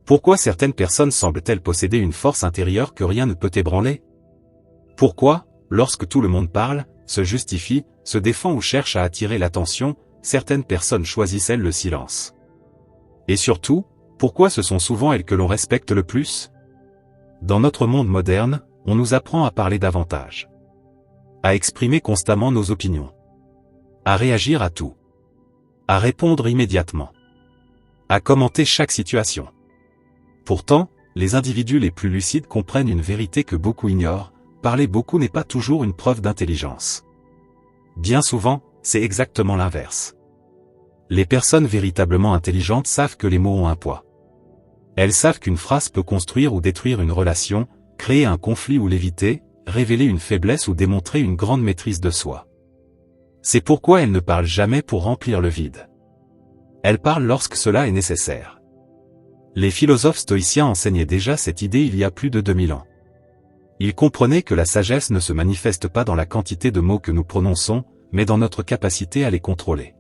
Pourquoi certaines personnes semblent-elles posséder une force intérieure que rien ne peut ébranler? Pourquoi, lorsque tout le monde parle, se justifie, se défend ou cherche à attirer l'attention, certaines personnes choisissent-elles le silence? Et surtout, pourquoi ce sont souvent elles que l'on respecte le plus? Dans notre monde moderne, on nous apprend à parler davantage, à exprimer constamment nos opinions, à réagir à tout, à répondre immédiatement, à commenter chaque situation. Pourtant, les individus les plus lucides comprennent une vérité que beaucoup ignorent: parler beaucoup n'est pas toujours une preuve d'intelligence. Bien souvent, c'est exactement l'inverse. Les personnes véritablement intelligentes savent que les mots ont un poids. Elles savent qu'une phrase peut construire ou détruire une relation, créer un conflit ou l'éviter, révéler une faiblesse ou démontrer une grande maîtrise de soi. C'est pourquoi elles ne parlent jamais pour remplir le vide. Elles parlent lorsque cela est nécessaire. Les philosophes stoïciens enseignaient déjà cette idée il y a plus de 2000 ans. Ils comprenaient que la sagesse ne se manifeste pas dans la quantité de mots que nous prononçons, mais dans notre capacité à les contrôler.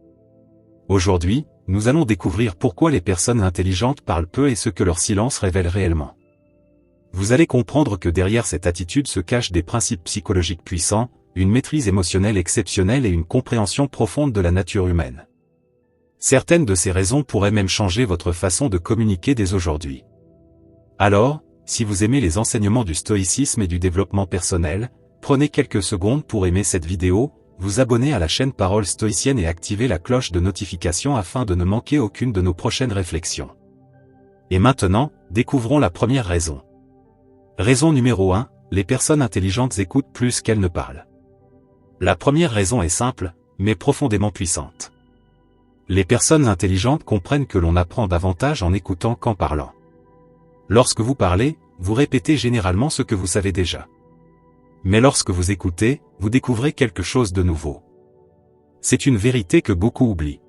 Aujourd'hui, nous allons découvrir pourquoi les personnes intelligentes parlent peu et ce que leur silence révèle réellement. Vous allez comprendre que derrière cette attitude se cachent des principes psychologiques puissants, une maîtrise émotionnelle exceptionnelle et une compréhension profonde de la nature humaine. Certaines de ces raisons pourraient même changer votre façon de communiquer dès aujourd'hui. Alors, si vous aimez les enseignements du stoïcisme et du développement personnel, prenez quelques secondes pour aimer cette vidéo, vous abonner à la chaîne Parole Stoïcienne et activer la cloche de notification afin de ne manquer aucune de nos prochaines réflexions. Et maintenant, découvrons la première raison. Raison numéro 1, les personnes intelligentes écoutent plus qu'elles ne parlent. La première raison est simple, mais profondément puissante. Les personnes intelligentes comprennent que l'on apprend davantage en écoutant qu'en parlant. Lorsque vous parlez, vous répétez généralement ce que vous savez déjà. Mais lorsque vous écoutez, vous découvrez quelque chose de nouveau. C'est une vérité que beaucoup oublient.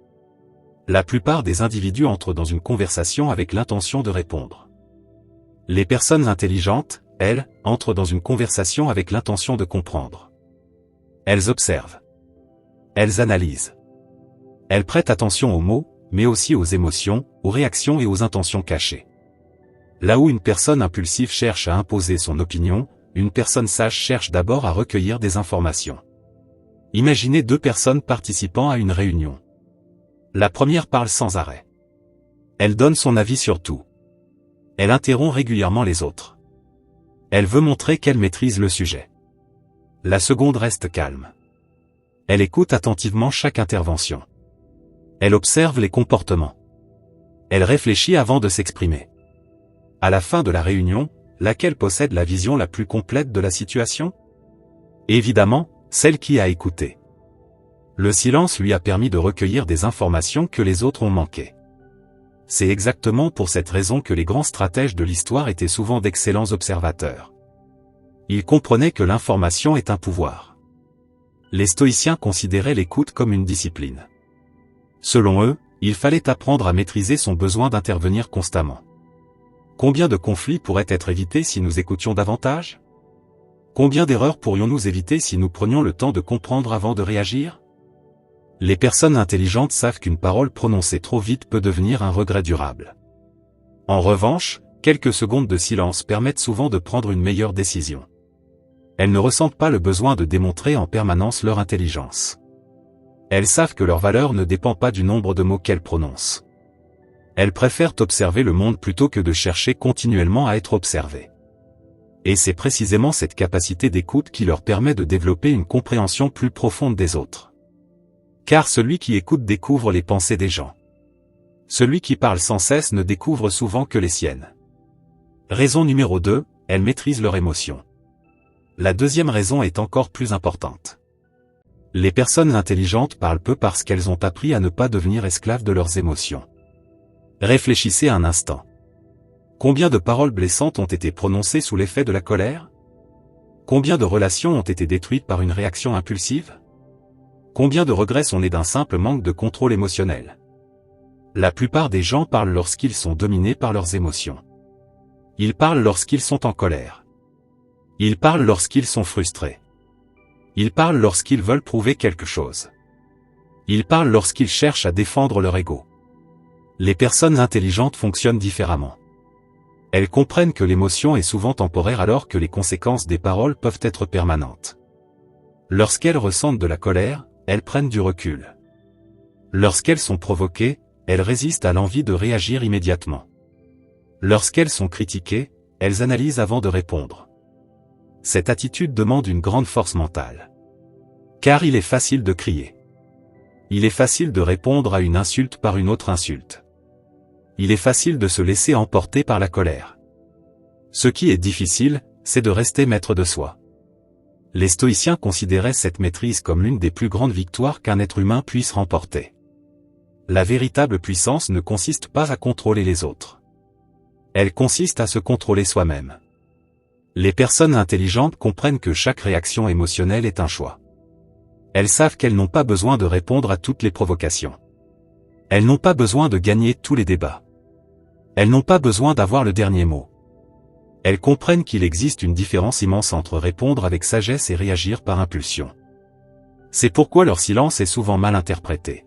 La plupart des individus entrent dans une conversation avec l'intention de répondre. Les personnes intelligentes, elles, entrent dans une conversation avec l'intention de comprendre. Elles observent. Elles analysent. Elles prêtent attention aux mots, mais aussi aux émotions, aux réactions et aux intentions cachées. Là où une personne impulsive cherche à imposer son opinion, une personne sage cherche d'abord à recueillir des informations. Imaginez deux personnes participant à une réunion. La première parle sans arrêt. Elle donne son avis sur tout. Elle interrompt régulièrement les autres. Elle veut montrer qu'elle maîtrise le sujet. La seconde reste calme. Elle écoute attentivement chaque intervention. Elle observe les comportements. Elle réfléchit avant de s'exprimer. À la fin de la réunion, laquelle possède la vision la plus complète de la situation? Évidemment, celle qui a écouté. Le silence lui a permis de recueillir des informations que les autres ont manquées. C'est exactement pour cette raison que les grands stratèges de l'histoire étaient souvent d'excellents observateurs. Ils comprenaient que l'information est un pouvoir. Les stoïciens considéraient l'écoute comme une discipline. Selon eux, il fallait apprendre à maîtriser son besoin d'intervenir constamment. Combien de conflits pourraient être évités si nous écoutions davantage? Combien d'erreurs pourrions-nous éviter si nous prenions le temps de comprendre avant de réagir? Les personnes intelligentes savent qu'une parole prononcée trop vite peut devenir un regret durable. En revanche, quelques secondes de silence permettent souvent de prendre une meilleure décision. Elles ne ressentent pas le besoin de démontrer en permanence leur intelligence. Elles savent que leur valeur ne dépend pas du nombre de mots qu'elles prononcent. Elles préfèrent observer le monde plutôt que de chercher continuellement à être observées. Et c'est précisément cette capacité d'écoute qui leur permet de développer une compréhension plus profonde des autres. Car celui qui écoute découvre les pensées des gens. Celui qui parle sans cesse ne découvre souvent que les siennes. Raison numéro 2, elles maîtrisent leurs émotions. La deuxième raison est encore plus importante. Les personnes intelligentes parlent peu parce qu'elles ont appris à ne pas devenir esclaves de leurs émotions. Réfléchissez un instant. Combien de paroles blessantes ont été prononcées sous l'effet de la colère? Combien de relations ont été détruites par une réaction impulsive? Combien de regrets sont nés d'un simple manque de contrôle émotionnel? La plupart des gens parlent lorsqu'ils sont dominés par leurs émotions. Ils parlent lorsqu'ils sont en colère. Ils parlent lorsqu'ils sont frustrés. Ils parlent lorsqu'ils veulent prouver quelque chose. Ils parlent lorsqu'ils cherchent à défendre leur ego. Les personnes intelligentes fonctionnent différemment. Elles comprennent que l'émotion est souvent temporaire alors que les conséquences des paroles peuvent être permanentes. Lorsqu'elles ressentent de la colère, elles prennent du recul. Lorsqu'elles sont provoquées, elles résistent à l'envie de réagir immédiatement. Lorsqu'elles sont critiquées, elles analysent avant de répondre. Cette attitude demande une grande force mentale. Car il est facile de crier. Il est facile de répondre à une insulte par une autre insulte. Il est facile de se laisser emporter par la colère. Ce qui est difficile, c'est de rester maître de soi. Les stoïciens considéraient cette maîtrise comme l'une des plus grandes victoires qu'un être humain puisse remporter. La véritable puissance ne consiste pas à contrôler les autres. Elle consiste à se contrôler soi-même. Les personnes intelligentes comprennent que chaque réaction émotionnelle est un choix. Elles savent qu'elles n'ont pas besoin de répondre à toutes les provocations. Elles n'ont pas besoin de gagner tous les débats. Elles n'ont pas besoin d'avoir le dernier mot. Elles comprennent qu'il existe une différence immense entre répondre avec sagesse et réagir par impulsion. C'est pourquoi leur silence est souvent mal interprété.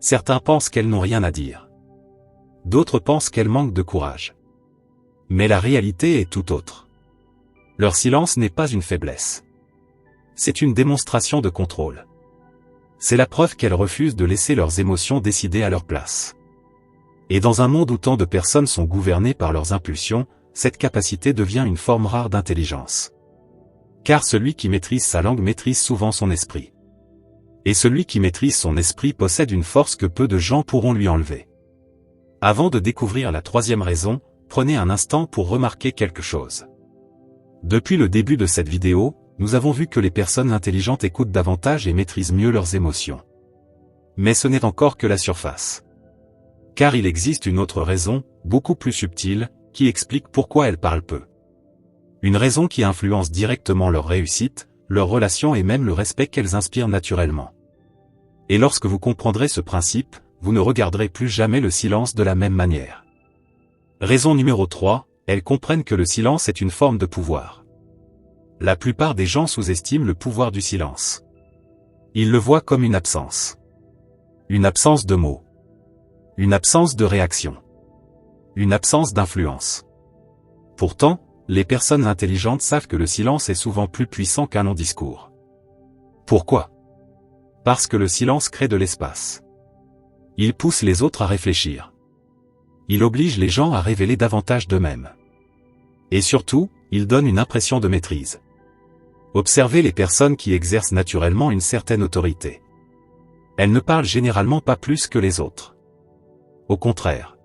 Certains pensent qu'elles n'ont rien à dire. D'autres pensent qu'elles manquent de courage. Mais la réalité est tout autre. Leur silence n'est pas une faiblesse. C'est une démonstration de contrôle. C'est la preuve qu'elles refusent de laisser leurs émotions décider à leur place. Et dans un monde où tant de personnes sont gouvernées par leurs impulsions, cette capacité devient une forme rare d'intelligence. Car celui qui maîtrise sa langue maîtrise souvent son esprit. Et celui qui maîtrise son esprit possède une force que peu de gens pourront lui enlever. Avant de découvrir la troisième raison, prenez un instant pour remarquer quelque chose. Depuis le début de cette vidéo, nous avons vu que les personnes intelligentes écoutent davantage et maîtrisent mieux leurs émotions. Mais ce n'est encore que la surface. Car il existe une autre raison, beaucoup plus subtile, qui explique pourquoi elles parlent peu. Une raison qui influence directement leur réussite, leurs relations et même le respect qu'elles inspirent naturellement. Et lorsque vous comprendrez ce principe, vous ne regarderez plus jamais le silence de la même manière. Raison numéro 3, elles comprennent que le silence est une forme de pouvoir. La plupart des gens sous-estiment le pouvoir du silence. Ils le voient comme une absence. Une absence de mots. Une absence de réaction. Une absence d'influence. Pourtant, les personnes intelligentes savent que le silence est souvent plus puissant qu'un non-discours. Pourquoi? Parce que le silence crée de l'espace. Il pousse les autres à réfléchir. Il oblige les gens à révéler davantage d'eux-mêmes. Et surtout, il donne une impression de maîtrise. Observez les personnes qui exercent naturellement une certaine autorité. Elles ne parlent généralement pas plus que les autres. Au contraire.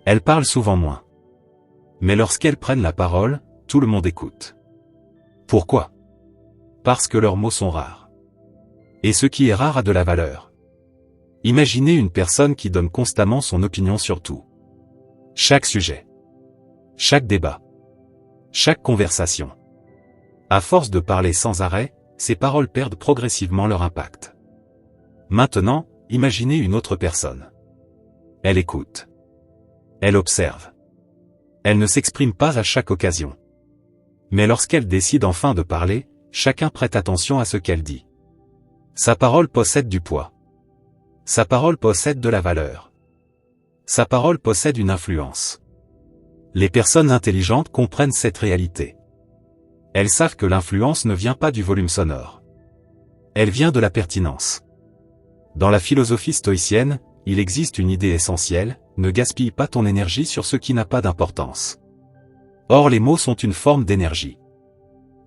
Elles parlent souvent moins. Mais lorsqu'elles prennent la parole, tout le monde écoute. Pourquoi? Parce que leurs mots sont rares. Et ce qui est rare a de la valeur. Imaginez une personne qui donne constamment son opinion sur tout. Chaque sujet. Chaque débat. Chaque conversation. À force de parler sans arrêt, ces paroles perdent progressivement leur impact. Maintenant, imaginez une autre personne. Elle écoute. Elle observe. Elle ne s'exprime pas à chaque occasion. Mais lorsqu'elle décide enfin de parler, chacun prête attention à ce qu'elle dit. Sa parole possède du poids. Sa parole possède de la valeur. Sa parole possède une influence. Les personnes intelligentes comprennent cette réalité. Elles savent que l'influence ne vient pas du volume sonore. Elle vient de la pertinence. Dans la philosophie stoïcienne, il existe une idée essentielle, ne gaspille pas ton énergie sur ce qui n'a pas d'importance. Or les mots sont une forme d'énergie.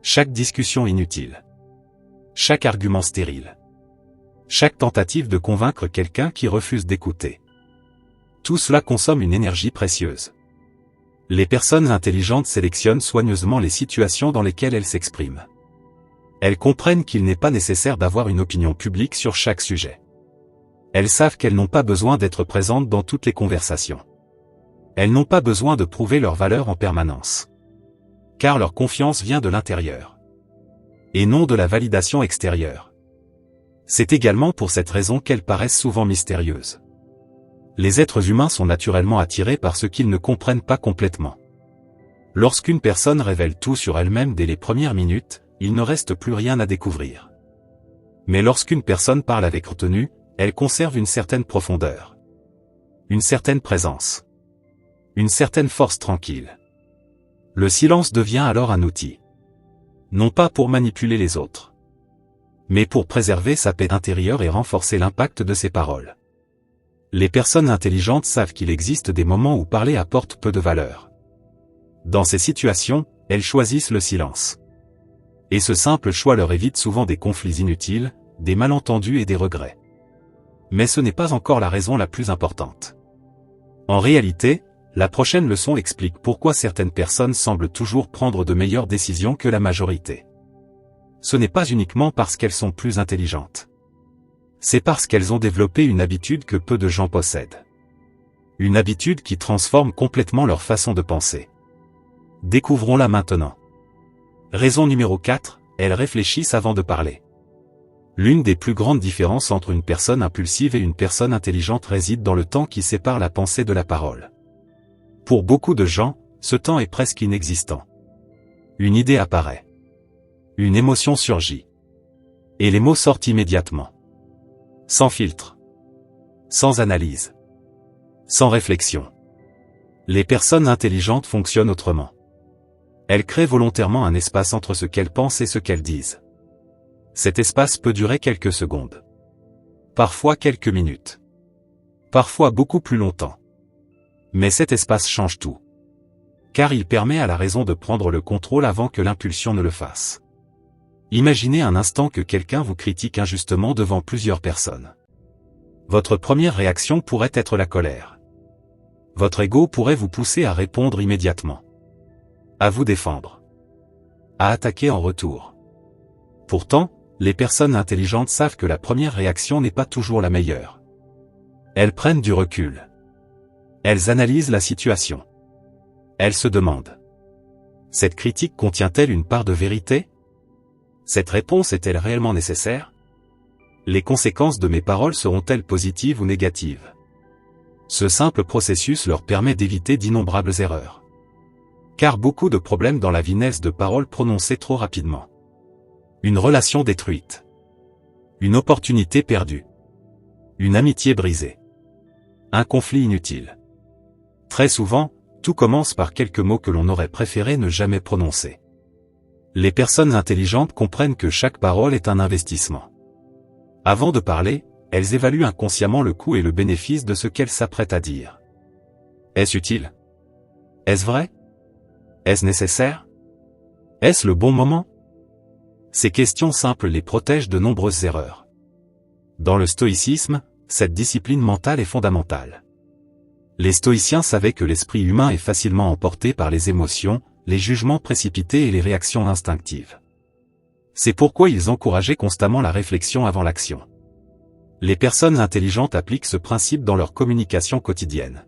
Chaque discussion inutile. Chaque argument stérile. Chaque tentative de convaincre quelqu'un qui refuse d'écouter. Tout cela consomme une énergie précieuse. Les personnes intelligentes sélectionnent soigneusement les situations dans lesquelles elles s'expriment. Elles comprennent qu'il n'est pas nécessaire d'avoir une opinion publique sur chaque sujet. Elles savent qu'elles n'ont pas besoin d'être présentes dans toutes les conversations. Elles n'ont pas besoin de prouver leur valeur en permanence. Car leur confiance vient de l'intérieur. Et non de la validation extérieure. C'est également pour cette raison qu'elles paraissent souvent mystérieuses. Les êtres humains sont naturellement attirés par ce qu'ils ne comprennent pas complètement. Lorsqu'une personne révèle tout sur elle-même dès les premières minutes, il ne reste plus rien à découvrir. Mais lorsqu'une personne parle avec retenue, elle conserve une certaine profondeur. Une certaine présence. Une certaine force tranquille. Le silence devient alors un outil. Non pas pour manipuler les autres, mais pour préserver sa paix intérieure et renforcer l'impact de ses paroles. Les personnes intelligentes savent qu'il existe des moments où parler apporte peu de valeur. Dans ces situations, elles choisissent le silence. Et ce simple choix leur évite souvent des conflits inutiles, des malentendus et des regrets. Mais ce n'est pas encore la raison la plus importante. En réalité, la prochaine leçon explique pourquoi certaines personnes semblent toujours prendre de meilleures décisions que la majorité. Ce n'est pas uniquement parce qu'elles sont plus intelligentes. C'est parce qu'elles ont développé une habitude que peu de gens possèdent. Une habitude qui transforme complètement leur façon de penser. Découvrons-la maintenant. Raison numéro 4, elles réfléchissent avant de parler. L'une des plus grandes différences entre une personne impulsive et une personne intelligente réside dans le temps qui sépare la pensée de la parole. Pour beaucoup de gens, ce temps est presque inexistant. Une idée apparaît. Une émotion surgit. Et les mots sortent immédiatement. Sans filtre. Sans analyse. Sans réflexion. Les personnes intelligentes fonctionnent autrement. Elles créent volontairement un espace entre ce qu'elles pensent et ce qu'elles disent. Cet espace peut durer quelques secondes. Parfois quelques minutes. Parfois beaucoup plus longtemps. Mais cet espace change tout. Car il permet à la raison de prendre le contrôle avant que l'impulsion ne le fasse. Imaginez un instant que quelqu'un vous critique injustement devant plusieurs personnes. Votre première réaction pourrait être la colère. Votre ego pourrait vous pousser à répondre immédiatement. À vous défendre. À attaquer en retour. Pourtant, les personnes intelligentes savent que la première réaction n'est pas toujours la meilleure. Elles prennent du recul. Elles analysent la situation. Elles se demandent. Cette critique contient-elle une part de vérité ? Cette réponse est-elle réellement nécessaire ? Les conséquences de mes paroles seront-elles positives ou négatives ? Ce simple processus leur permet d'éviter d'innombrables erreurs. Car beaucoup de problèmes dans la vie naissent de paroles prononcées trop rapidement. Une relation détruite. Une opportunité perdue. Une amitié brisée. Un conflit inutile. Très souvent, tout commence par quelques mots que l'on aurait préféré ne jamais prononcer. Les personnes intelligentes comprennent que chaque parole est un investissement. Avant de parler, elles évaluent inconsciemment le coût et le bénéfice de ce qu'elles s'apprêtent à dire. Est-ce utile ? Est-ce vrai ? Est-ce nécessaire ? Est-ce le bon moment ? Ces questions simples les protègent de nombreuses erreurs. Dans le stoïcisme, cette discipline mentale est fondamentale. Les stoïciens savaient que l'esprit humain est facilement emporté par les émotions, les jugements précipités et les réactions instinctives. C'est pourquoi ils encourageaient constamment la réflexion avant l'action. Les personnes intelligentes appliquent ce principe dans leur communication quotidienne.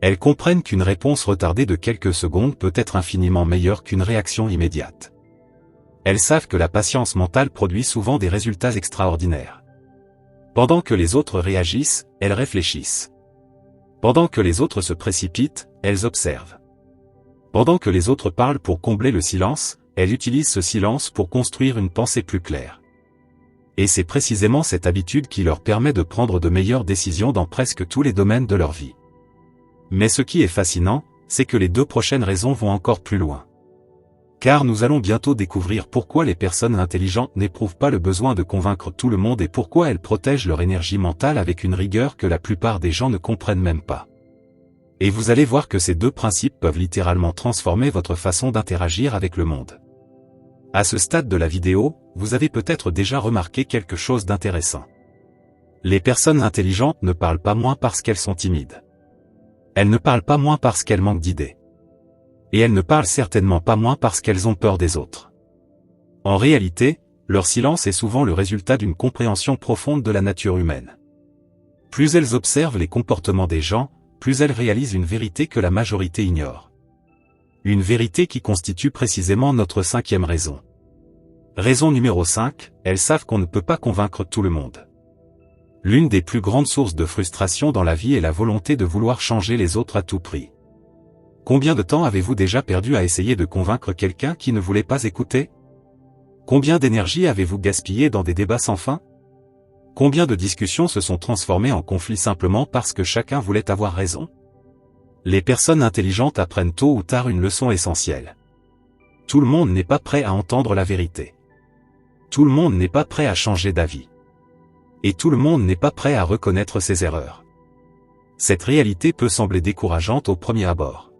Elles comprennent qu'une réponse retardée de quelques secondes peut être infiniment meilleure qu'une réaction immédiate. Elles savent que la patience mentale produit souvent des résultats extraordinaires. Pendant que les autres réagissent, elles réfléchissent. Pendant que les autres se précipitent, elles observent. Pendant que les autres parlent pour combler le silence, elles utilisent ce silence pour construire une pensée plus claire. Et c'est précisément cette habitude qui leur permet de prendre de meilleures décisions dans presque tous les domaines de leur vie. Mais ce qui est fascinant, c'est que les deux prochaines raisons vont encore plus loin. Car nous allons bientôt découvrir pourquoi les personnes intelligentes n'éprouvent pas le besoin de convaincre tout le monde et pourquoi elles protègent leur énergie mentale avec une rigueur que la plupart des gens ne comprennent même pas. Et vous allez voir que ces deux principes peuvent littéralement transformer votre façon d'interagir avec le monde. À ce stade de la vidéo, vous avez peut-être déjà remarqué quelque chose d'intéressant. Les personnes intelligentes ne parlent pas moins parce qu'elles sont timides. Elles ne parlent pas moins parce qu'elles manquent d'idées. Et elles ne parlent certainement pas moins parce qu'elles ont peur des autres. En réalité, leur silence est souvent le résultat d'une compréhension profonde de la nature humaine. Plus elles observent les comportements des gens, plus elles réalisent une vérité que la majorité ignore. Une vérité qui constitue précisément notre cinquième raison. Raison numéro 5, elles savent qu'on ne peut pas convaincre tout le monde. L'une des plus grandes sources de frustration dans la vie est la volonté de vouloir changer les autres à tout prix. Combien de temps avez-vous déjà perdu à essayer de convaincre quelqu'un qui ne voulait pas écouter ? Combien d'énergie avez-vous gaspillé dans des débats sans fin ? Combien de discussions se sont transformées en conflits simplement parce que chacun voulait avoir raison ? Les personnes intelligentes apprennent tôt ou tard une leçon essentielle. Tout le monde n'est pas prêt à entendre la vérité. Tout le monde n'est pas prêt à changer d'avis. Et tout le monde n'est pas prêt à reconnaître ses erreurs. Cette réalité peut sembler décourageante au premier abord.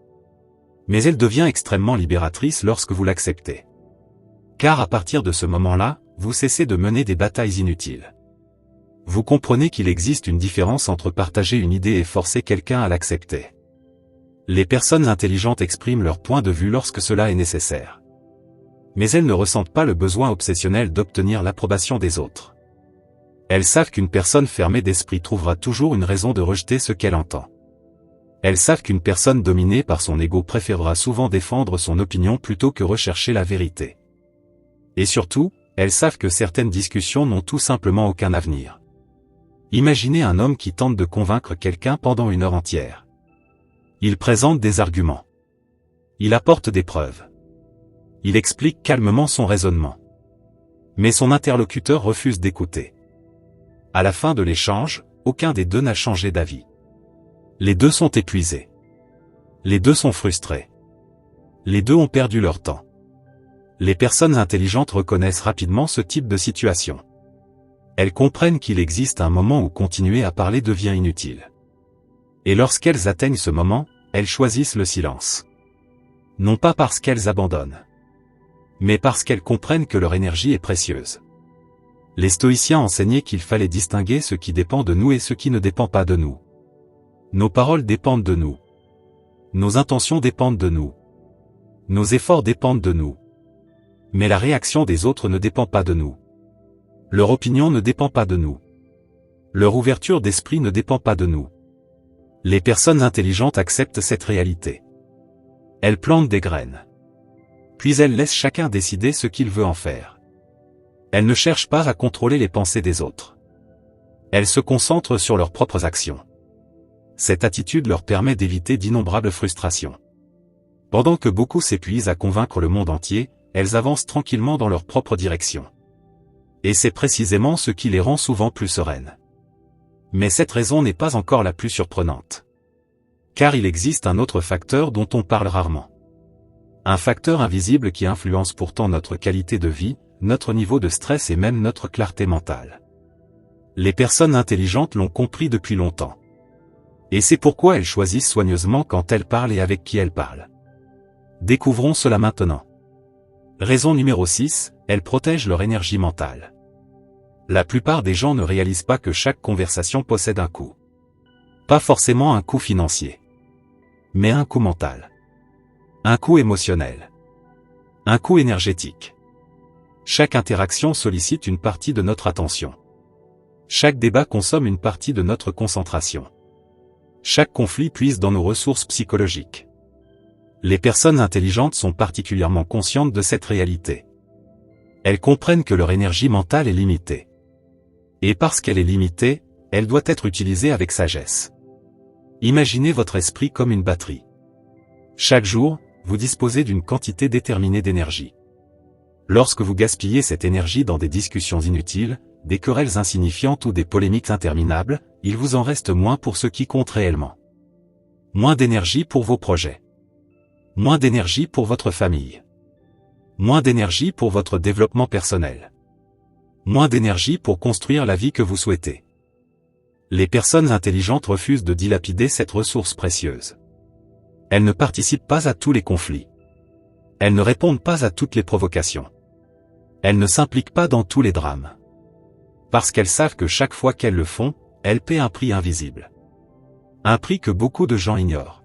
Mais elle devient extrêmement libératrice lorsque vous l'acceptez. Car à partir de ce moment-là, vous cessez de mener des batailles inutiles. Vous comprenez qu'il existe une différence entre partager une idée et forcer quelqu'un à l'accepter. Les personnes intelligentes expriment leur point de vue lorsque cela est nécessaire. Mais elles ne ressentent pas le besoin obsessionnel d'obtenir l'approbation des autres. Elles savent qu'une personne fermée d'esprit trouvera toujours une raison de rejeter ce qu'elle entend. Elles savent qu'une personne dominée par son ego préférera souvent défendre son opinion plutôt que rechercher la vérité. Et surtout, elles savent que certaines discussions n'ont tout simplement aucun avenir. Imaginez un homme qui tente de convaincre quelqu'un pendant une heure entière. Il présente des arguments. Il apporte des preuves. Il explique calmement son raisonnement. Mais son interlocuteur refuse d'écouter. À la fin de l'échange, aucun des deux n'a changé d'avis. Les deux sont épuisés. Les deux sont frustrés. Les deux ont perdu leur temps. Les personnes intelligentes reconnaissent rapidement ce type de situation. Elles comprennent qu'il existe un moment où continuer à parler devient inutile. Et lorsqu'elles atteignent ce moment, elles choisissent le silence. Non pas parce qu'elles abandonnent, mais parce qu'elles comprennent que leur énergie est précieuse. Les stoïciens enseignaient qu'il fallait distinguer ce qui dépend de nous et ce qui ne dépend pas de nous. Nos paroles dépendent de nous. Nos intentions dépendent de nous. Nos efforts dépendent de nous. Mais la réaction des autres ne dépend pas de nous. Leur opinion ne dépend pas de nous. Leur ouverture d'esprit ne dépend pas de nous. Les personnes intelligentes acceptent cette réalité. Elles plantent des graines. Puis elles laissent chacun décider ce qu'il veut en faire. Elles ne cherchent pas à contrôler les pensées des autres. Elles se concentrent sur leurs propres actions. Cette attitude leur permet d'éviter d'innombrables frustrations. Pendant que beaucoup s'épuisent à convaincre le monde entier, elles avancent tranquillement dans leur propre direction. Et c'est précisément ce qui les rend souvent plus sereines. Mais cette raison n'est pas encore la plus surprenante. Car il existe un autre facteur dont on parle rarement. Un facteur invisible qui influence pourtant notre qualité de vie, notre niveau de stress et même notre clarté mentale. Les personnes intelligentes l'ont compris depuis longtemps. Et c'est pourquoi elles choisissent soigneusement quand elles parlent et avec qui elles parlent. Découvrons cela maintenant. Raison numéro 6, elles protègent leur énergie mentale. La plupart des gens ne réalisent pas que chaque conversation possède un coût. Pas forcément un coût financier. Mais un coût mental. Un coût émotionnel. Un coût énergétique. Chaque interaction sollicite une partie de notre attention. Chaque débat consomme une partie de notre concentration. Chaque conflit puise dans nos ressources psychologiques. Les personnes intelligentes sont particulièrement conscientes de cette réalité. Elles comprennent que leur énergie mentale est limitée. Et parce qu'elle est limitée, elle doit être utilisée avec sagesse. Imaginez votre esprit comme une batterie. Chaque jour, vous disposez d'une quantité déterminée d'énergie. Lorsque vous gaspillez cette énergie dans des discussions inutiles, des querelles insignifiantes ou des polémiques interminables, il vous en reste moins pour ce qui compte réellement. Moins d'énergie pour vos projets. Moins d'énergie pour votre famille. Moins d'énergie pour votre développement personnel. Moins d'énergie pour construire la vie que vous souhaitez. Les personnes intelligentes refusent de dilapider cette ressource précieuse. Elles ne participent pas à tous les conflits. Elles ne répondent pas à toutes les provocations. Elles ne s'impliquent pas dans tous les drames. Parce qu'elles savent que chaque fois qu'elles le font, elles paient un prix invisible. Un prix que beaucoup de gens ignorent.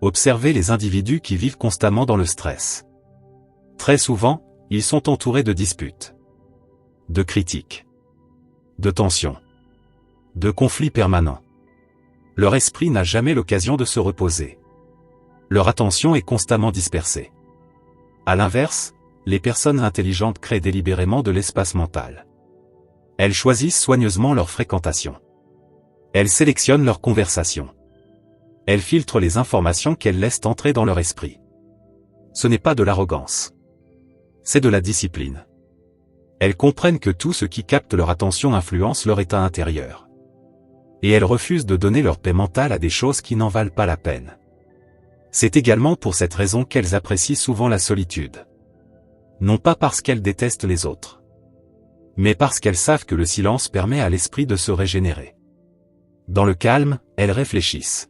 Observez les individus qui vivent constamment dans le stress. Très souvent, ils sont entourés de disputes, de critiques, de tensions, de conflits permanents. Leur esprit n'a jamais l'occasion de se reposer. Leur attention est constamment dispersée. À l'inverse, les personnes intelligentes créent délibérément de l'espace mental. Elles choisissent soigneusement leur fréquentation. Elles sélectionnent leurs conversations. Elles filtrent les informations qu'elles laissent entrer dans leur esprit. Ce n'est pas de l'arrogance. C'est de la discipline. Elles comprennent que tout ce qui capte leur attention influence leur état intérieur. Et elles refusent de donner leur paix mentale à des choses qui n'en valent pas la peine. C'est également pour cette raison qu'elles apprécient souvent la solitude. Non pas parce qu'elles détestent les autres, mais parce qu'elles savent que le silence permet à l'esprit de se régénérer. Dans le calme, elles réfléchissent.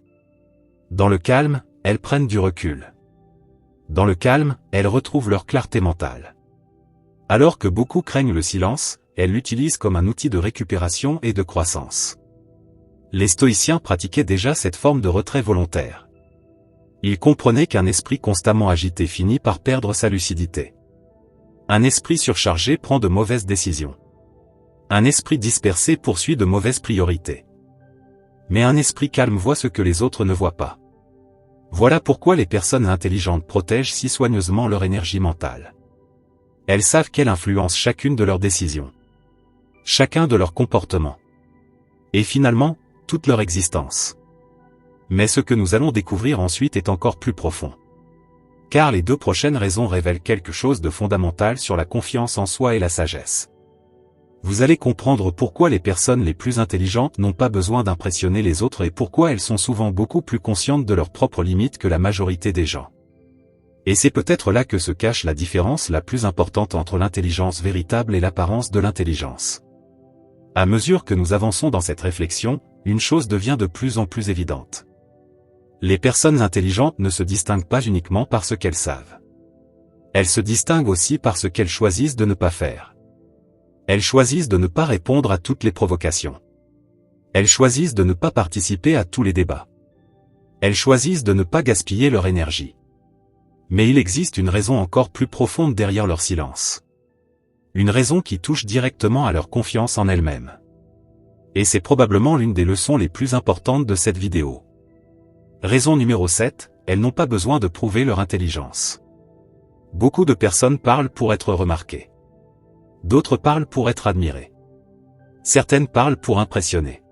Dans le calme, elles prennent du recul. Dans le calme, elles retrouvent leur clarté mentale. Alors que beaucoup craignent le silence, elles l'utilisent comme un outil de récupération et de croissance. Les stoïciens pratiquaient déjà cette forme de retrait volontaire. Ils comprenaient qu'un esprit constamment agité finit par perdre sa lucidité. Un esprit surchargé prend de mauvaises décisions. Un esprit dispersé poursuit de mauvaises priorités. Mais un esprit calme voit ce que les autres ne voient pas. Voilà pourquoi les personnes intelligentes protègent si soigneusement leur énergie mentale. Elles savent qu'elle influence chacune de leurs décisions, chacun de leurs comportements, et finalement, toute leur existence. Mais ce que nous allons découvrir ensuite est encore plus profond. Car les deux prochaines raisons révèlent quelque chose de fondamental sur la confiance en soi et la sagesse. Vous allez comprendre pourquoi les personnes les plus intelligentes n'ont pas besoin d'impressionner les autres et pourquoi elles sont souvent beaucoup plus conscientes de leurs propres limites que la majorité des gens. Et c'est peut-être là que se cache la différence la plus importante entre l'intelligence véritable et l'apparence de l'intelligence. À mesure que nous avançons dans cette réflexion, une chose devient de plus en plus évidente. Les personnes intelligentes ne se distinguent pas uniquement par ce qu'elles savent. Elles se distinguent aussi par ce qu'elles choisissent de ne pas faire. Elles choisissent de ne pas répondre à toutes les provocations. Elles choisissent de ne pas participer à tous les débats. Elles choisissent de ne pas gaspiller leur énergie. Mais il existe une raison encore plus profonde derrière leur silence. Une raison qui touche directement à leur confiance en elles-mêmes. Et c'est probablement l'une des leçons les plus importantes de cette vidéo. Raison numéro 7, elles n'ont pas besoin de prouver leur intelligence. Beaucoup de personnes parlent pour être remarquées. D'autres parlent pour être admirées. Certaines parlent pour impressionner.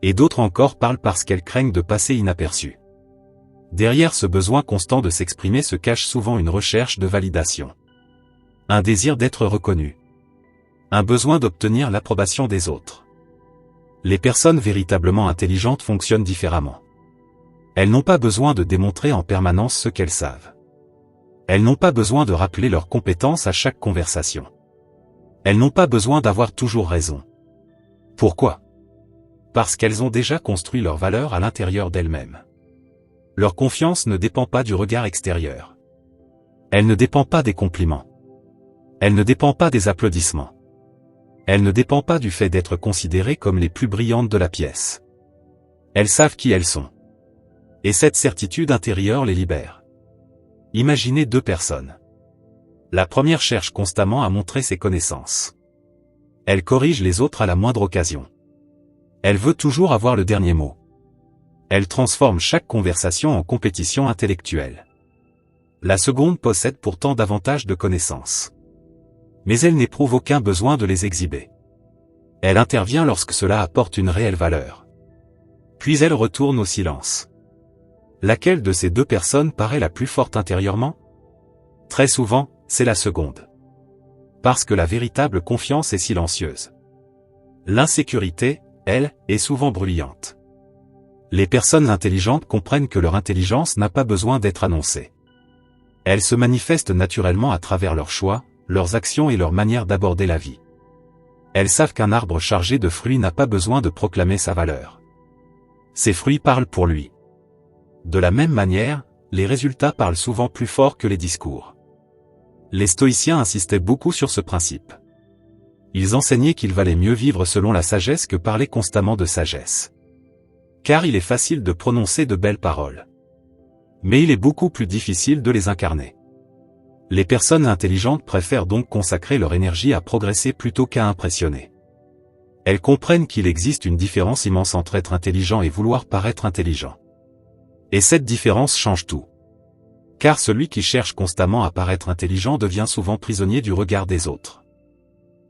Et d'autres encore parlent parce qu'elles craignent de passer inaperçues. Derrière ce besoin constant de s'exprimer se cache souvent une recherche de validation. Un désir d'être reconnu. Un besoin d'obtenir l'approbation des autres. Les personnes véritablement intelligentes fonctionnent différemment. Elles n'ont pas besoin de démontrer en permanence ce qu'elles savent. Elles n'ont pas besoin de rappeler leurs compétences à chaque conversation. Elles n'ont pas besoin d'avoir toujours raison. Pourquoi? Parce qu'elles ont déjà construit leur valeur à l'intérieur d'elles-mêmes. Leur confiance ne dépend pas du regard extérieur. Elle ne dépend pas des compliments. Elle ne dépend pas des applaudissements. Elle ne dépend pas du fait d'être considérées comme les plus brillantes de la pièce. Elles savent qui elles sont. Et cette certitude intérieure les libère. Imaginez deux personnes. La première cherche constamment à montrer ses connaissances. Elle corrige les autres à la moindre occasion. Elle veut toujours avoir le dernier mot. Elle transforme chaque conversation en compétition intellectuelle. La seconde possède pourtant davantage de connaissances. Mais elle n'éprouve aucun besoin de les exhiber. Elle intervient lorsque cela apporte une réelle valeur. Puis elle retourne au silence. Laquelle de ces deux personnes paraît la plus forte intérieurement? Très souvent, c'est la seconde. Parce que la véritable confiance est silencieuse. L'insécurité, elle, est souvent bruyante. Les personnes intelligentes comprennent que leur intelligence n'a pas besoin d'être annoncée. Elle se manifeste naturellement à travers leurs choix, leurs actions et leur manière d'aborder la vie. Elles savent qu'un arbre chargé de fruits n'a pas besoin de proclamer sa valeur. Ses fruits parlent pour lui. De la même manière, les résultats parlent souvent plus fort que les discours. Les stoïciens insistaient beaucoup sur ce principe. Ils enseignaient qu'il valait mieux vivre selon la sagesse que parler constamment de sagesse. Car il est facile de prononcer de belles paroles. Mais il est beaucoup plus difficile de les incarner. Les personnes intelligentes préfèrent donc consacrer leur énergie à progresser plutôt qu'à impressionner. Elles comprennent qu'il existe une différence immense entre être intelligent et vouloir paraître intelligent. Et cette différence change tout. Car celui qui cherche constamment à paraître intelligent devient souvent prisonnier du regard des autres.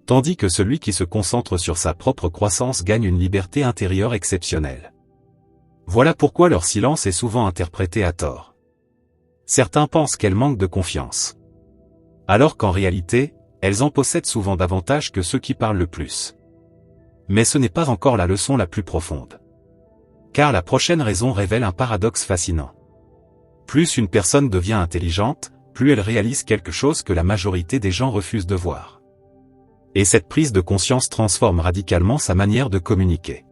Tandis que celui qui se concentre sur sa propre croissance gagne une liberté intérieure exceptionnelle. Voilà pourquoi leur silence est souvent interprété à tort. Certains pensent qu'elles manquent de confiance. Alors qu'en réalité, elles en possèdent souvent davantage que ceux qui parlent le plus. Mais ce n'est pas encore la leçon la plus profonde. Car la prochaine raison révèle un paradoxe fascinant. Plus une personne devient intelligente, plus elle réalise quelque chose que la majorité des gens refusent de voir. Et cette prise de conscience transforme radicalement sa manière de communiquer.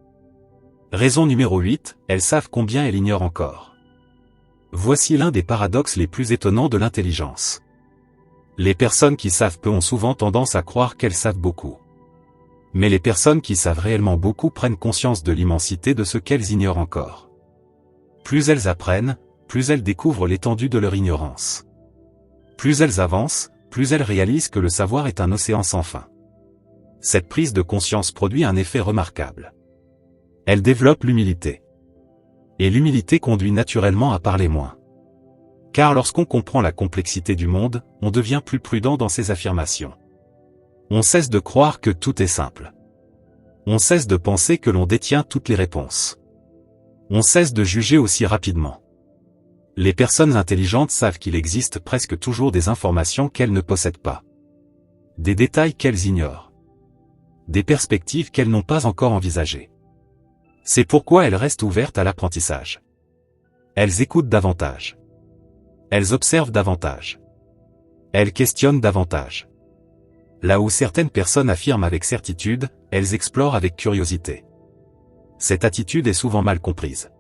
Raison numéro 8, elles savent combien elles ignorent encore. Voici l'un des paradoxes les plus étonnants de l'intelligence. Les personnes qui savent peu ont souvent tendance à croire qu'elles savent beaucoup. Mais les personnes qui savent réellement beaucoup prennent conscience de l'immensité de ce qu'elles ignorent encore. Plus elles apprennent, plus elles découvrent l'étendue de leur ignorance. Plus elles avancent, plus elles réalisent que le savoir est un océan sans fin. Cette prise de conscience produit un effet remarquable. Elle développe l'humilité. Et l'humilité conduit naturellement à parler moins. Car lorsqu'on comprend la complexité du monde, on devient plus prudent dans ses affirmations. On cesse de croire que tout est simple. On cesse de penser que l'on détient toutes les réponses. On cesse de juger aussi rapidement. Les personnes intelligentes savent qu'il existe presque toujours des informations qu'elles ne possèdent pas. Des détails qu'elles ignorent. Des perspectives qu'elles n'ont pas encore envisagées. C'est pourquoi elles restent ouvertes à l'apprentissage. Elles écoutent davantage. Elles observent davantage. Elles questionnent davantage. Là où certaines personnes affirment avec certitude, elles explorent avec curiosité. Cette attitude est souvent mal comprise.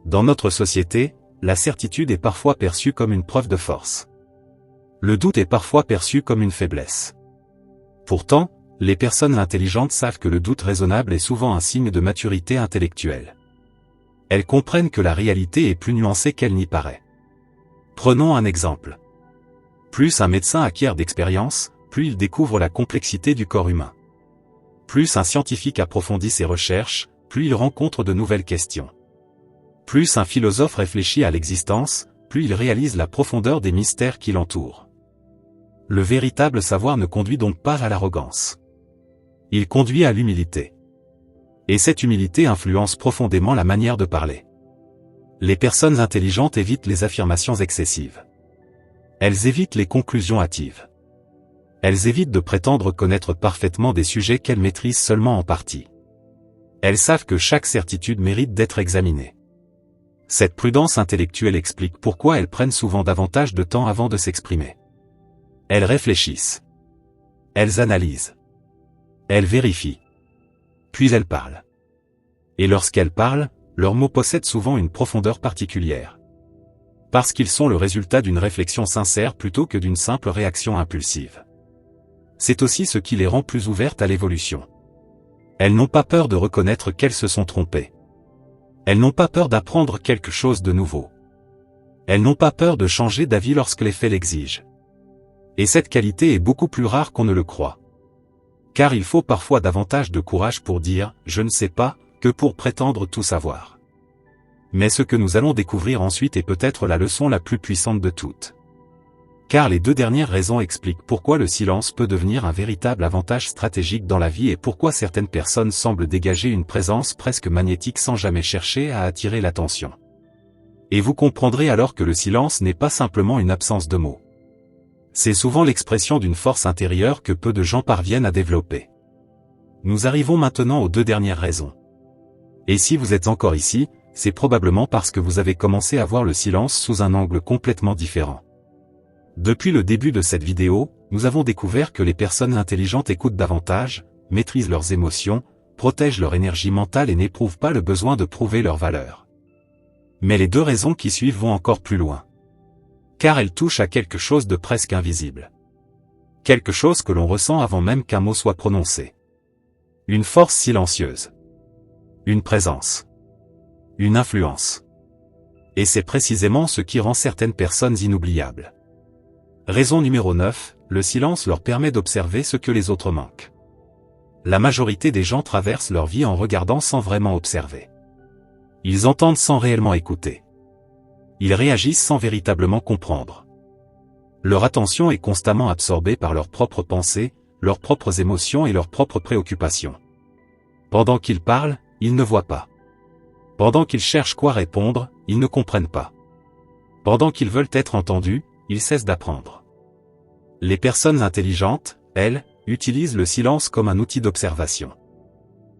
Dans notre société, la certitude est parfois perçue comme une preuve de force. Le doute est parfois perçu comme une faiblesse. Pourtant, les personnes intelligentes savent que le doute raisonnable est souvent un signe de maturité intellectuelle. Elles comprennent que la réalité est plus nuancée qu'elle n'y paraît. Prenons un exemple. Plus un médecin acquiert d'expérience, plus il découvre la complexité du corps humain. Plus un scientifique approfondit ses recherches, plus il rencontre de nouvelles questions. Plus un philosophe réfléchit à l'existence, plus il réalise la profondeur des mystères qui l'entourent. Le véritable savoir ne conduit donc pas à l'arrogance. Il conduit à l'humilité. Et cette humilité influence profondément la manière de parler. Les personnes intelligentes évitent les affirmations excessives. Elles évitent les conclusions hâtives. Elles évitent de prétendre connaître parfaitement des sujets qu'elles maîtrisent seulement en partie. Elles savent que chaque certitude mérite d'être examinée. Cette prudence intellectuelle explique pourquoi elles prennent souvent davantage de temps avant de s'exprimer. Elles réfléchissent. Elles analysent. Elles vérifient. Puis elles parlent. Et lorsqu'elles parlent, leurs mots possèdent souvent une profondeur particulière. Parce qu'ils sont le résultat d'une réflexion sincère plutôt que d'une simple réaction impulsive. C'est aussi ce qui les rend plus ouvertes à l'évolution. Elles n'ont pas peur de reconnaître qu'elles se sont trompées. Elles n'ont pas peur d'apprendre quelque chose de nouveau. Elles n'ont pas peur de changer d'avis lorsque les faits l'exigent. Et cette qualité est beaucoup plus rare qu'on ne le croit. Car il faut parfois davantage de courage pour dire « je ne sais pas » que pour prétendre tout savoir. Mais ce que nous allons découvrir ensuite est peut-être la leçon la plus puissante de toutes. Car les deux dernières raisons expliquent pourquoi le silence peut devenir un véritable avantage stratégique dans la vie et pourquoi certaines personnes semblent dégager une présence presque magnétique sans jamais chercher à attirer l'attention. Et vous comprendrez alors que le silence n'est pas simplement une absence de mots. C'est souvent l'expression d'une force intérieure que peu de gens parviennent à développer. Nous arrivons maintenant aux deux dernières raisons. Et si vous êtes encore ici, c'est probablement parce que vous avez commencé à voir le silence sous un angle complètement différent. Depuis le début de cette vidéo, nous avons découvert que les personnes intelligentes écoutent davantage, maîtrisent leurs émotions, protègent leur énergie mentale et n'éprouvent pas le besoin de prouver leur valeur. Mais les deux raisons qui suivent vont encore plus loin. Car elles touchent à quelque chose de presque invisible. Quelque chose que l'on ressent avant même qu'un mot soit prononcé. Une force silencieuse. Une présence. Une influence. Et c'est précisément ce qui rend certaines personnes inoubliables. Raison numéro 9, le silence leur permet d'observer ce que les autres manquent. La majorité des gens traversent leur vie en regardant sans vraiment observer. Ils entendent sans réellement écouter. Ils réagissent sans véritablement comprendre. Leur attention est constamment absorbée par leurs propres pensées, leurs propres émotions et leurs propres préoccupations. Pendant qu'ils parlent, ils ne voient pas. Pendant qu'ils cherchent quoi répondre, ils ne comprennent pas. Pendant qu'ils veulent être entendus, ils cessent d'apprendre. Les personnes intelligentes, elles, utilisent le silence comme un outil d'observation.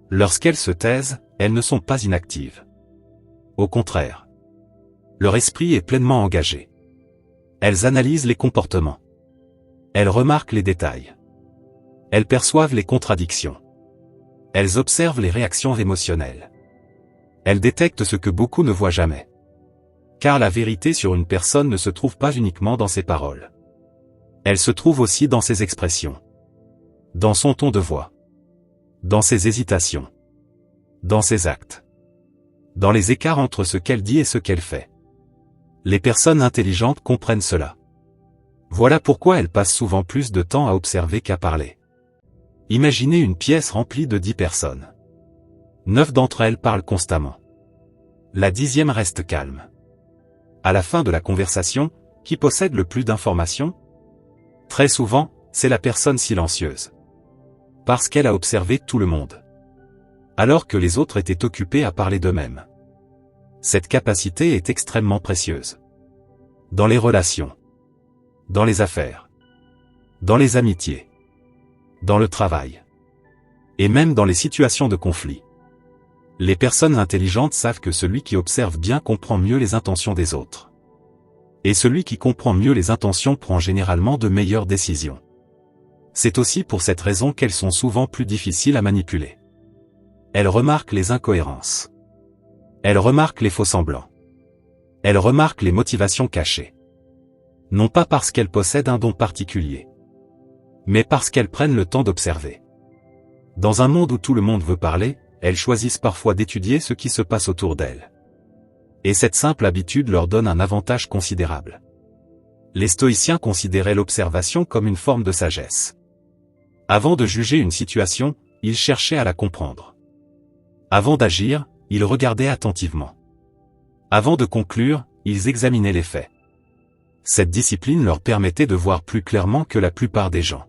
Lorsqu'elles se taisent, elles ne sont pas inactives. Au contraire. Leur esprit est pleinement engagé. Elles analysent les comportements. Elles remarquent les détails. Elles perçoivent les contradictions. Elles observent les réactions émotionnelles. Elles détectent ce que beaucoup ne voient jamais. Car la vérité sur une personne ne se trouve pas uniquement dans ses paroles. Elle se trouve aussi dans ses expressions. Dans son ton de voix. Dans ses hésitations. Dans ses actes. Dans les écarts entre ce qu'elle dit et ce qu'elle fait. Les personnes intelligentes comprennent cela. Voilà pourquoi elles passent souvent plus de temps à observer qu'à parler. Imaginez une pièce remplie de 10 personnes. 9 d'entre elles parlent constamment. La 10e reste calme. À la fin de la conversation, qui possède le plus d'informations? Très souvent, c'est la personne silencieuse. Parce qu'elle a observé tout le monde. Alors que les autres étaient occupés à parler d'eux-mêmes. Cette capacité est extrêmement précieuse. Dans les relations. Dans les affaires. Dans les amitiés. Dans le travail. Et même dans les situations de conflit. Les personnes intelligentes savent que celui qui observe bien comprend mieux les intentions des autres. Et celui qui comprend mieux les intentions prend généralement de meilleures décisions. C'est aussi pour cette raison qu'elles sont souvent plus difficiles à manipuler. Elles remarquent les incohérences. Elles remarquent les faux-semblants. Elles remarquent les motivations cachées. Non pas parce qu'elles possèdent un don particulier, mais parce qu'elles prennent le temps d'observer. Dans un monde où tout le monde veut parler, elles choisissent parfois d'étudier ce qui se passe autour d'elles. Et cette simple habitude leur donne un avantage considérable. Les stoïciens considéraient l'observation comme une forme de sagesse. Avant de juger une situation, ils cherchaient à la comprendre. Avant d'agir, ils regardaient attentivement. Avant de conclure, ils examinaient les faits. Cette discipline leur permettait de voir plus clairement que la plupart des gens.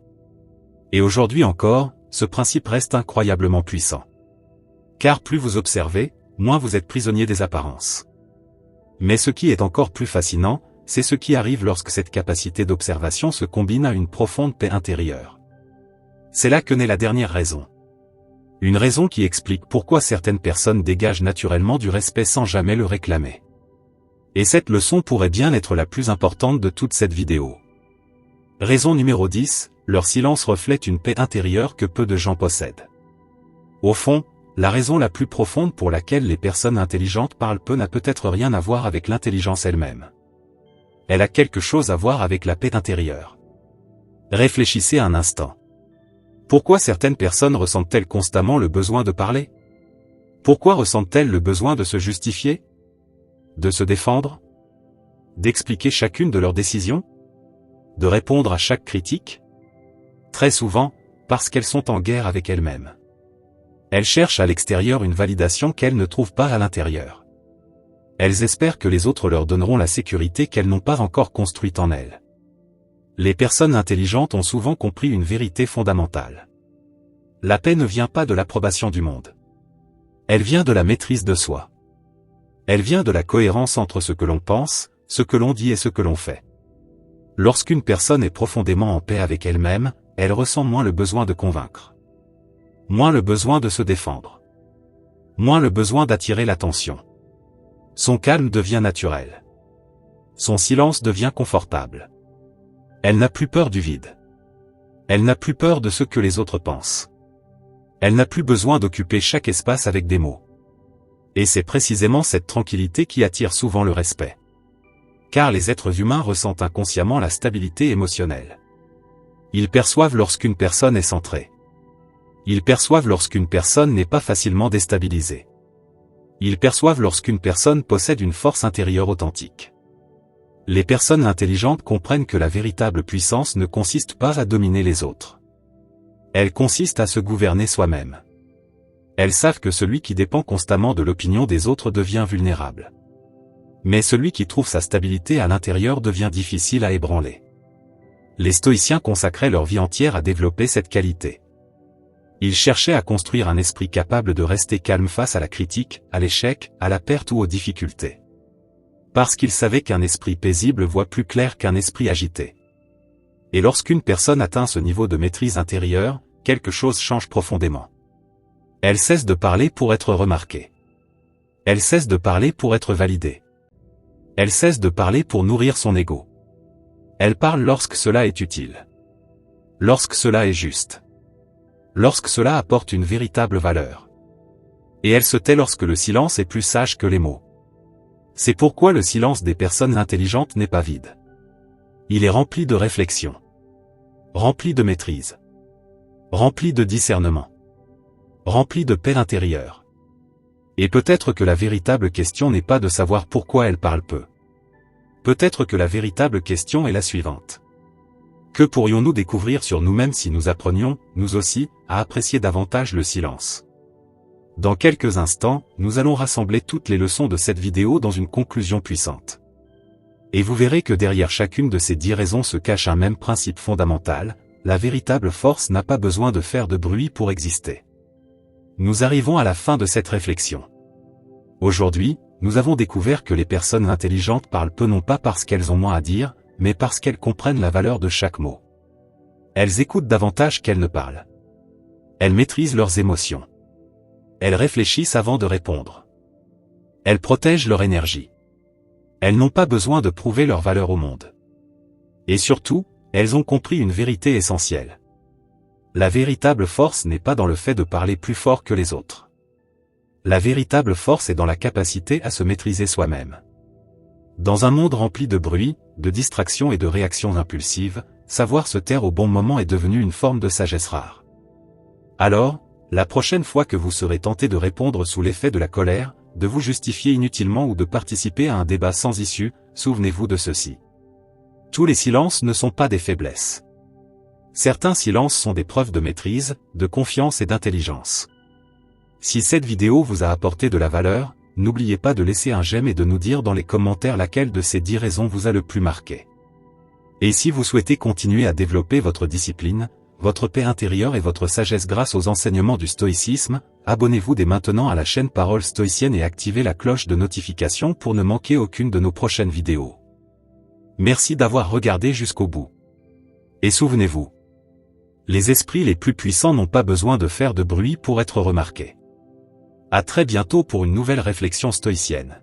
Et aujourd'hui encore, ce principe reste incroyablement puissant. Car plus vous observez, moins vous êtes prisonnier des apparences. Mais ce qui est encore plus fascinant, c'est ce qui arrive lorsque cette capacité d'observation se combine à une profonde paix intérieure. C'est là que naît la dernière raison. Une raison qui explique pourquoi certaines personnes dégagent naturellement du respect sans jamais le réclamer. Et cette leçon pourrait bien être la plus importante de toute cette vidéo. Raison numéro 10, leur silence reflète une paix intérieure que peu de gens possèdent. Au fond, la raison la plus profonde pour laquelle les personnes intelligentes parlent peu n'a peut-être rien à voir avec l'intelligence elle-même. Elle a quelque chose à voir avec la paix intérieure. Réfléchissez un instant. Pourquoi certaines personnes ressentent-elles constamment le besoin de parler? Pourquoi ressentent-elles le besoin de se justifier? De se défendre? D'expliquer chacune de leurs décisions? De répondre à chaque critique? Très souvent, parce qu'elles sont en guerre avec elles-mêmes. Elles cherchent à l'extérieur une validation qu'elles ne trouvent pas à l'intérieur. Elles espèrent que les autres leur donneront la sécurité qu'elles n'ont pas encore construite en elles. Les personnes intelligentes ont souvent compris une vérité fondamentale. La paix ne vient pas de l'approbation du monde. Elle vient de la maîtrise de soi. Elle vient de la cohérence entre ce que l'on pense, ce que l'on dit et ce que l'on fait. Lorsqu'une personne est profondément en paix avec elle-même, elle ressent moins le besoin de convaincre. Moins le besoin de se défendre. Moins le besoin d'attirer l'attention. Son calme devient naturel. Son silence devient confortable. Elle n'a plus peur du vide. Elle n'a plus peur de ce que les autres pensent. Elle n'a plus besoin d'occuper chaque espace avec des mots. Et c'est précisément cette tranquillité qui attire souvent le respect. Car les êtres humains ressentent inconsciemment la stabilité émotionnelle. Ils perçoivent lorsqu'une personne est centrée. Ils perçoivent lorsqu'une personne n'est pas facilement déstabilisée. Ils perçoivent lorsqu'une personne possède une force intérieure authentique. Les personnes intelligentes comprennent que la véritable puissance ne consiste pas à dominer les autres. Elle consiste à se gouverner soi-même. Elles savent que celui qui dépend constamment de l'opinion des autres devient vulnérable. Mais celui qui trouve sa stabilité à l'intérieur devient difficile à ébranler. Les stoïciens consacraient leur vie entière à développer cette qualité. Ils cherchaient à construire un esprit capable de rester calme face à la critique, à l'échec, à la perte ou aux difficultés. Parce qu'ils savaient qu'un esprit paisible voit plus clair qu'un esprit agité. Et lorsqu'une personne atteint ce niveau de maîtrise intérieure, quelque chose change profondément. Elle cesse de parler pour être remarquée. Elle cesse de parler pour être validée. Elle cesse de parler pour nourrir son ego. Elle parle lorsque cela est utile. Lorsque cela est juste. Lorsque cela apporte une véritable valeur. Et elle se tait lorsque le silence est plus sage que les mots. C'est pourquoi le silence des personnes intelligentes n'est pas vide. Il est rempli de réflexion. Rempli de maîtrise. Rempli de discernement. Rempli de paix intérieure. Et peut-être que la véritable question n'est pas de savoir pourquoi elle parle peu. Peut-être que la véritable question est la suivante. Que pourrions-nous découvrir sur nous-mêmes si nous apprenions, nous aussi, à apprécier davantage le silence? Dans quelques instants, nous allons rassembler toutes les leçons de cette vidéo dans une conclusion puissante. Et vous verrez que derrière chacune de ces 10 raisons se cache un même principe fondamental, la véritable force n'a pas besoin de faire de bruit pour exister. Nous arrivons à la fin de cette réflexion. Aujourd'hui, nous avons découvert que les personnes intelligentes parlent peu non pas parce qu'elles ont moins à dire, mais parce qu'elles comprennent la valeur de chaque mot. Elles écoutent davantage qu'elles ne parlent. Elles maîtrisent leurs émotions. Elles réfléchissent avant de répondre. Elles protègent leur énergie. Elles n'ont pas besoin de prouver leur valeur au monde. Et surtout, elles ont compris une vérité essentielle. La véritable force n'est pas dans le fait de parler plus fort que les autres. La véritable force est dans la capacité à se maîtriser soi-même. Dans un monde rempli de bruit, de distractions et de réactions impulsives, savoir se taire au bon moment est devenu une forme de sagesse rare. Alors, la prochaine fois que vous serez tenté de répondre sous l'effet de la colère, de vous justifier inutilement ou de participer à un débat sans issue, souvenez-vous de ceci. Tous les silences ne sont pas des faiblesses. Certains silences sont des preuves de maîtrise, de confiance et d'intelligence. Si cette vidéo vous a apporté de la valeur, n'oubliez pas de laisser un j'aime et de nous dire dans les commentaires laquelle de ces 10 raisons vous a le plus marqué. Et si vous souhaitez continuer à développer votre discipline, votre paix intérieure et votre sagesse grâce aux enseignements du stoïcisme, abonnez-vous dès maintenant à la chaîne Parole Stoïcienne et activez la cloche de notification pour ne manquer aucune de nos prochaines vidéos. Merci d'avoir regardé jusqu'au bout. Et souvenez-vous, les esprits les plus puissants n'ont pas besoin de faire de bruit pour être remarqués. À très bientôt pour une nouvelle réflexion stoïcienne.